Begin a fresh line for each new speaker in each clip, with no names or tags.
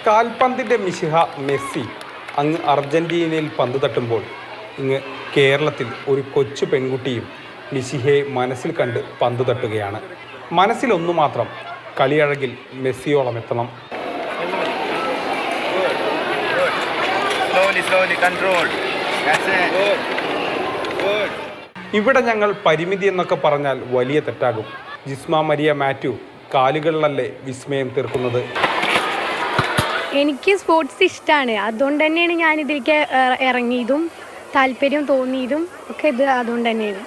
കാൽപന്തിൻ്റെ മിശിഹ Messi അങ്ങ് അർജൻറ്റീനയിൽ പന്ത് തട്ടുമ്പോൾ ഇങ്ങ് കേരളത്തിൽ ഒരു കൊച്ചു പെൺകുട്ടിയും മിശിഹയെ മനസ്സിൽ കണ്ട് പന്ത് തട്ടുകയാണ്. മനസ്സിലൊന്നു മാത്രം, കളിയഴകിൽ മെസ്സിയോളം എത്തണം. ഇവിടെ ഞങ്ങൾ പരിമിതി എന്നൊക്കെ പറഞ്ഞാൽ വലിയ തെറ്റാകും. ജിസ്മ മരിയ മാത്യു കാലുകളിലല്ലേ വിസ്മയം തീർക്കുന്നത്.
എനിക്ക് സ്പോർട്സ് ഇഷ്ടമാണ്, അതുകൊണ്ട് തന്നെയാണ് ഞാനിതിലേക്ക് ഇറങ്ങിയതും താല്പര്യം തോന്നിയതും ഒക്കെ. ഇത് അതുകൊണ്ട് തന്നെയാണ്,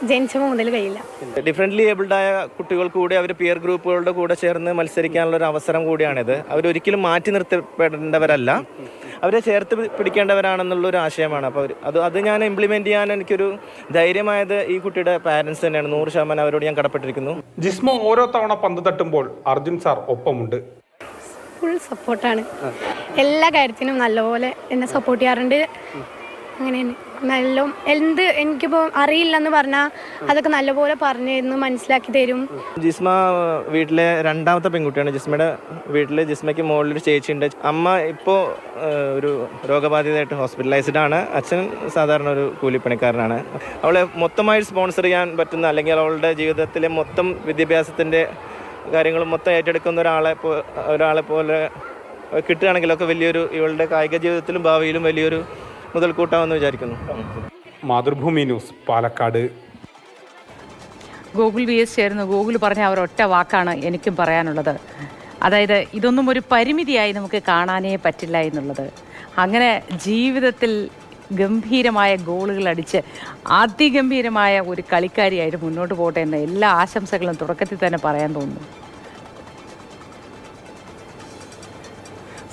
ജനിച്ചപ്പോൾ മുതൽ കഴിയില്ല.
ഡിഫറെൻ്റ്ലി ഏബിൾഡായ കുട്ടികൾക്ക് കൂടി അവർ പിയർ ഗ്രൂപ്പുകളുടെ കൂടെ ചേർന്ന് മത്സരിക്കാനുള്ള ഒരു അവസരം കൂടിയാണിത്. അവരൊരിക്കലും മാറ്റി നിർത്തപ്പെടേണ്ടവരല്ല, അവരെ ചേർത്ത് പിടിക്കേണ്ടവരാണെന്നുള്ളൊരു ആശയമാണ്. അപ്പോൾ അത് ഞാൻ ഇംപ്ലിമെൻറ്റ് ചെയ്യാൻ എനിക്കൊരു ധൈര്യമായത് ഈ കുട്ടിയുടെ പാരൻസ് തന്നെയാണ്. 100% അവരോട് ഞാൻ കടപ്പെട്ടിരിക്കുന്നു.
ജിസ്മ ഓരോ തവണ പന്ത് തട്ടുമ്പോൾ അർജുൻ സാർ ഒപ്പമുണ്ട്.
ഫുൾ സപ്പോർട്ടാണ്, എല്ലാ കാര്യത്തിനും നല്ലപോലെ എന്നെ സപ്പോർട്ട് ചെയ്യാറുണ്ട്. അങ്ങനെ നല്ല എന്ത് എനിക്കിപ്പോൾ അറിയില്ലെന്ന് പറഞ്ഞാൽ അതൊക്കെ നല്ലപോലെ പറഞ്ഞു തരുന്നു, മനസ്സിലാക്കി തരും.
ജിസ്മ വീട്ടിലെ രണ്ടാമത്തെ പെൺകുട്ടിയാണ്. ജിസ്മയുടെ വീട്ടിൽ ജിസ്മയ്ക്ക് മുകളിലൊരു ചേച്ചിയുണ്ട്. അമ്മ ഇപ്പോൾ ഒരു രോഗബാധിതയായിട്ട് ഹോസ്പിറ്റലൈസ്ഡ് ആണ്. അച്ഛൻ സാധാരണ ഒരു കൂലിപ്പണിക്കാരനാണ്. അവളെ മൊത്തമായി സ്പോൺസർ ചെയ്യാൻ പറ്റുന്ന, അല്ലെങ്കിൽ അവളുടെ ജീവിതത്തിലെ മൊത്തം വിദ്യാഭ്യാസത്തിൻ്റെ കാര്യങ്ങൾ മൊത്തം ഏറ്റെടുക്കുന്ന ഒരാളെ പോലെ കിട്ടുകയാണെങ്കിലൊക്കെ വലിയൊരു, ഇവളുടെ കായിക ജീവിതത്തിലും ഭാവിയിലും വലിയൊരു മുതൽക്കൂട്ടാമെന്ന് വിചാരിക്കുന്നു.
Mathrubhumi news, Palakkad.
Google VS ചേർന്ന് ഗൂഗിൾ പറഞ്ഞ ഒരൊറ്റ വാക്കാണ് എനിക്കും പറയാനുള്ളത്. അതായത് ഇതൊന്നും ഒരു പരിമിതിയായി നമുക്ക് കാണാനേ പറ്റില്ല എന്നുള്ളത്. അങ്ങനെ ജീവിതത്തിൽ ഗംഭീരമായ ഗോളുകൾ അടിച്ച് അതിഗംഭീരമായ ഒരു കളിക്കാരിയായിട്ട് മുന്നോട്ട് പോകട്ടെ എന്ന എല്ലാ ആശംസകളും തുടക്കത്തിൽ തന്നെ പറയാൻ തോന്നുന്നു.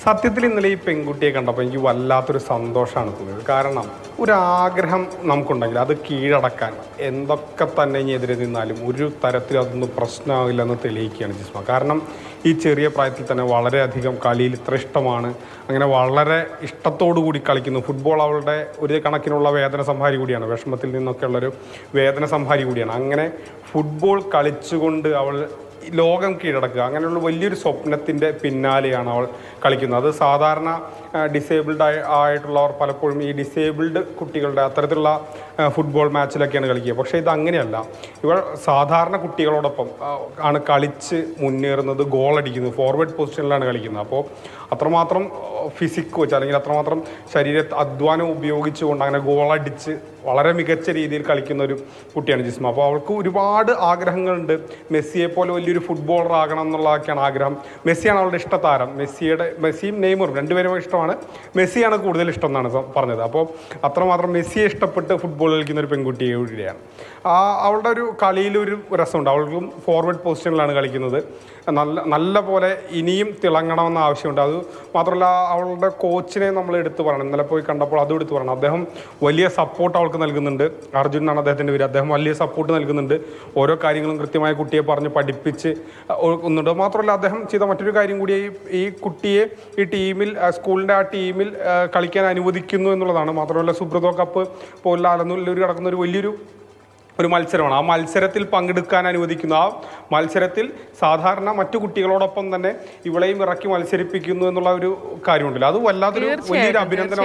സത്യത്തിൽ ഇന്നലെ ഈ പെൺകുട്ടിയെ കണ്ടപ്പോൾ എനിക്ക് വല്ലാത്തൊരു സന്തോഷമാണ് തോന്നിയത്. കാരണം ഒരാഗ്രഹം നമുക്കുണ്ടെങ്കിൽ അത് കീഴടക്കാൻ എന്തൊക്കെ തന്നെ ഇനി എതിരെ നിന്നാലും ഒരു തരത്തിൽ അതൊന്നും പ്രശ്നമാകില്ലെന്ന് തെളിയിക്കുകയാണ് ജിസ്മ. കാരണം ഈ ചെറിയ പ്രായത്തിൽ തന്നെ വളരെയധികം കളിയിൽ ഇത്ര ഇഷ്ടമാണ്. അങ്ങനെ വളരെ ഇഷ്ടത്തോടു കൂടി കളിക്കുന്നു. ഫുട്ബോൾ അവളുടെ ഒരു കണക്കിനുള്ള വേദന സംഹാരി കൂടിയാണ്, വിഷമത്തിൽ നിന്നൊക്കെ ഉള്ളൊരു വേദന സംഹാരി കൂടിയാണ്. അങ്ങനെ ഫുട്ബോൾ കളിച്ചുകൊണ്ട് അവൾ ലോകം കീഴടക്കുക, അങ്ങനെയുള്ള വലിയൊരു സ്വപ്നത്തിൻ്റെ പിന്നാലെയാണ് അവൾ കളിക്കുന്നത്. അത് സാധാരണ ഡിസേബിൾഡ് ആയിട്ടുള്ളവർ പലപ്പോഴും ഈ ഡിസേബിൾഡ് കുട്ടികളുടെ അത്തരത്തിലുള്ള ഫുട്ബോൾ മാച്ചിലൊക്കെയാണ് കളിക്കുക. പക്ഷേ ഇത് അങ്ങനെയല്ല. ഇവൾ സാധാരണ കുട്ടികളോടൊപ്പം ആണ് കളിച്ച് മുന്നേറുന്നത്, ഗോളടിക്കുന്നത്, ഫോർവേഡ് പൊസിഷനിലാണ് കളിക്കുന്നത്. അപ്പോൾ അത്രമാത്രം ഫിസിക്ക് വെച്ച്, അല്ലെങ്കിൽ അത്രമാത്രം അധ്വാനം ഉപയോഗിച്ചുകൊണ്ട് അങ്ങനെ ഗോളടിച്ച് വളരെ മികച്ച രീതിയിൽ കളിക്കുന്ന ഒരു കുട്ടിയാണ് ജിസ്മ. അപ്പോൾ അവൾക്ക് ഒരുപാട് ആഗ്രഹങ്ങളുണ്ട്. മെസ്സിയെ പോലെ വലിയൊരു ഫുട്ബോളർ ആകണം എന്നുള്ളതൊക്കെയാണ് ആഗ്രഹം. മെസ്സിയാണ് അവളുടെ ഇഷ്ടതാരം. മെസ്സിയും നെയ്മറും രണ്ടുപേരും ഇഷ്ടമാണ്. മെസ്സിയാണ് കൂടുതൽ ഇഷ്ടം എന്നാണ് പറഞ്ഞത്. അപ്പോൾ അത്രമാത്രം മെസ്സിയെ ഇഷ്ടപ്പെട്ട് ഫുട്ബോൾ കളിക്കുന്ന ഒരു പെൺകുട്ടിയാണ്. അവളുടെ ഒരു കളിയിലൊരു രസമുണ്ട്. അവൾക്കും ഫോർവേഡ് പൊസിഷനിലാണ് കളിക്കുന്നത്. നല്ല പോലെ ഇനിയും തിളങ്ങണമെന്ന ആവശ്യമുണ്ട്. അത് മാത്രമല്ല, അവളുടെ കോച്ചിനെ നമ്മൾ എടുത്തു പറയണം. ഇന്നലെ പോയി കണ്ടപ്പോൾ അതും എടുത്തു പറയണം. അദ്ദേഹം വലിയ സപ്പോർട്ട് അവൾക്ക് നൽകുന്നുണ്ട്. അർജുൻ എന്നാണ് അദ്ദേഹത്തിൻ്റെ പേര്. അദ്ദേഹം വലിയ സപ്പോർട്ട് നൽകുന്നുണ്ട്. ഓരോ കാര്യങ്ങളും കൃത്യമായ കുട്ടിയെ പറഞ്ഞ് പഠിപ്പിച്ച് ഒന്നുണ്ട്. മാത്രമല്ല, അദ്ദേഹം ചെയ്ത മറ്റൊരു കാര്യം കൂടി ഈ കുട്ടിയെ ഈ ടീമിൽ, സ്കൂളിൻ്റെ ആ ടീമിൽ കളിക്കാൻ അനുവദിക്കുന്നു എന്നുള്ളതാണ്. മാത്രമല്ല, സുബ്രതോ കപ്പ് പോലുള്ള അലനൂരിൽ കിടക്കുന്ന ഒരു വലിയൊരു മത്സരമാണ്. ആ മത്സരത്തിൽ പങ്കെടുക്കാൻ അനുവദിക്കുന്നു. ആ മത്സരത്തിൽ സാധാരണ മറ്റു കുട്ടികളോടൊപ്പം തന്നെ ഇവളെയും ഇറക്കി മത്സരിപ്പിക്കുന്നു എന്നുള്ള ഒരു കാര്യമുണ്ടല്ലോ. അത് വല്ലാത്തൊരു വലിയൊരു അഭിനന്ദനം.